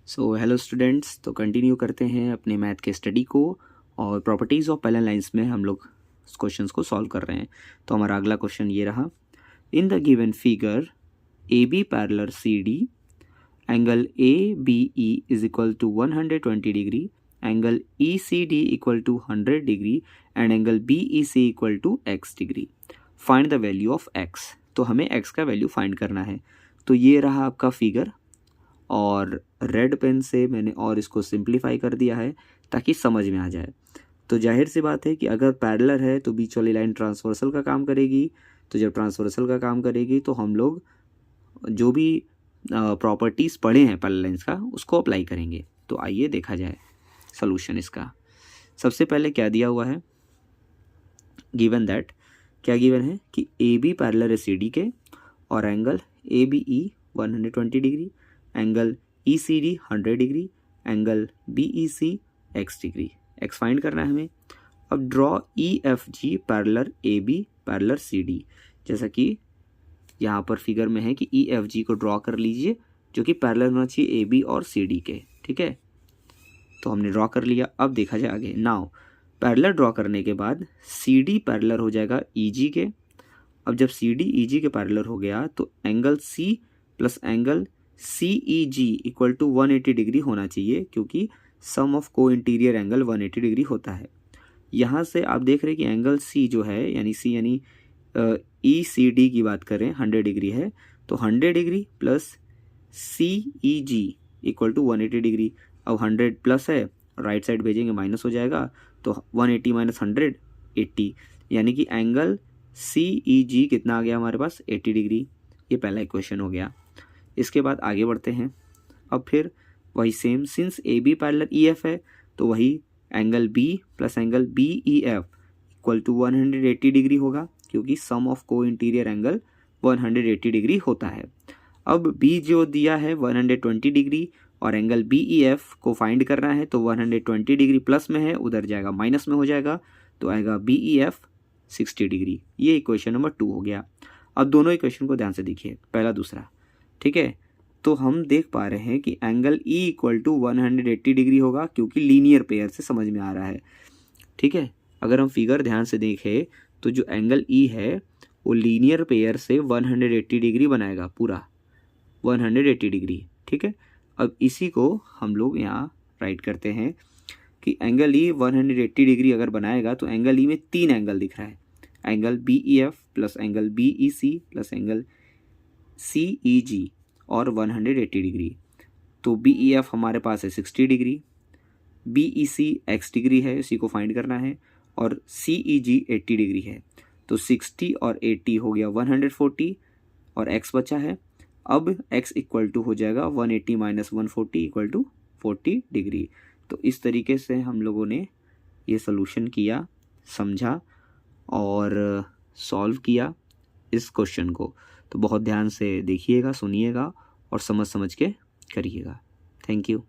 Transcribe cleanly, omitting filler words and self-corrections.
So hello students, तो continue करते हैं अपने मैथ के स्टडी को और प्रॉपर्टीज़ ऑफ पैरेलल लाइंस में हम लोग क्वेश्चंस को सॉल्व कर रहे हैं। तो हमारा अगला क्वेश्चन ये रहा, in the given figure A B parallel C D, angle A B E is equal to 120 degree, angle E C D equal to 100 degree and angle B E C equal to X degree. Find the value of X. तो हमें x का value find करना है। तो ये रहा आपका figure और रेड पेन से मैंने और इसको सिंप्लीफाई कर दिया है ताकि समझ में आ जाए। तो जाहिर सी बात है कि अगर पैरेलल है तो बीच वाली लाइन ट्रांसवर्सल का काम करेगी। तो जब ट्रांसवर्सल का काम करेगी तो हम लोग जो भी प्रॉपर्टीज़ पढ़े हैं पैरेलल लाइंस का उसको अप्लाई करेंगे। तो आइए देखा जाए सॉल्यूशन इसका। सबसे पहले क्या दिया हुआ है, गिवन दैट, क्या गिवन है कि ए बी पैरेलल है सी डी के और angle A B E 120 degree, angle E C D 100 degree, angle B E C X degree. X find करना है हमें। अब draw E F G parallel A B parallel C D. जैसा कि यहाँ पर फिगर में है कि ई एफ जी को ड्रॉ कर लीजिए जो कि पैरेलल होना चाहिए ए बी और सी डी के। ठीक है, तो हमने ड्रॉ कर लिया। अब देखा जाए आगे। नाउ पैरेलल ड्रॉ करने के बाद सी डी पैरेलल हो जाएगा ई जी के। अब जब सी डी ई जी के पैरेलल हो गया तो angle C plus angle C E G equal to 180 degree होना चाहिए, क्योंकि sum of co interior angle 180 degree होता है। यहाँ से आप देख रहे हैं कि एंगल सी जो है यानी सी यानी ई सी डी की बात करें 100 डिग्री है, तो 100 degree plus C E G equal to 180 degree. अब 100 प्लस है, राइट साइड भेजेंगे माइनस हो जाएगा, तो 180 माइनस 100 80, यानी कि एंगल सी ई जी कितना आ गया हमारे पास 80 डिग्री। ये पहला इक्वेशन हो गया। इसके बाद आगे बढ़ते हैं। अब फिर वही same, since A B parallel E F है तो वही angle B plus angle B E F equal to 180 degree होगा, क्योंकि sum of co interior angle 180 degree होता है। अब बी जो दिया है 120 डिग्री और एंगल बी ई एफ को फाइंड करना है, तो 120 डिग्री प्लस में है, उधर जाएगा माइनस में हो जाएगा, तो आएगा बी ई एफ 60 डिग्री। ये इक्वेशन नंबर 2 हो गया। अब दोनों इक्वेशन को ध्यान से देखिए, पहला दूसरा। ठीक है, तो हम देख पा रहे हैं कि angle E equal to 180 degree होगा, क्योंकि लीनियर पेयर से समझ में आ रहा है। ठीक है, अगर हम फिगर ध्यान से देखें तो जो एंगल E है वो लीनियर पेयर से 180 डिग्री बनाएगा, पूरा 180 डिग्री। ठीक है, अब इसी को हम लोग यहाँ राइट करते हैं कि एंगल E 180 डिग्री अगर बनाएगा तो एंगल E में 3 एंगल दिख रहा है, angle B E F plus angle B E C plus angle C E G और 180 डिग्री। तो बी ई एफ हमारे पास है 60 degree, B E C X degree है, इसी को फाइंड करना है, और सी ई जी 80 डिग्री है। तो 60 और 80 हो गया 140 और एक्स बचा है। अब एक्स इक्वल टू हो जाएगा 180 माइनस 140 इक्वल टू 40 डिग्री। तो इस तरीके से हम लोगों ने ये सोल्यूशन किया, समझा और सॉल्व किया इस क्वेश्चन को। तो बहुत ध्यान से देखिएगा, सुनिएगा और समझ के करिएगा। Thank you.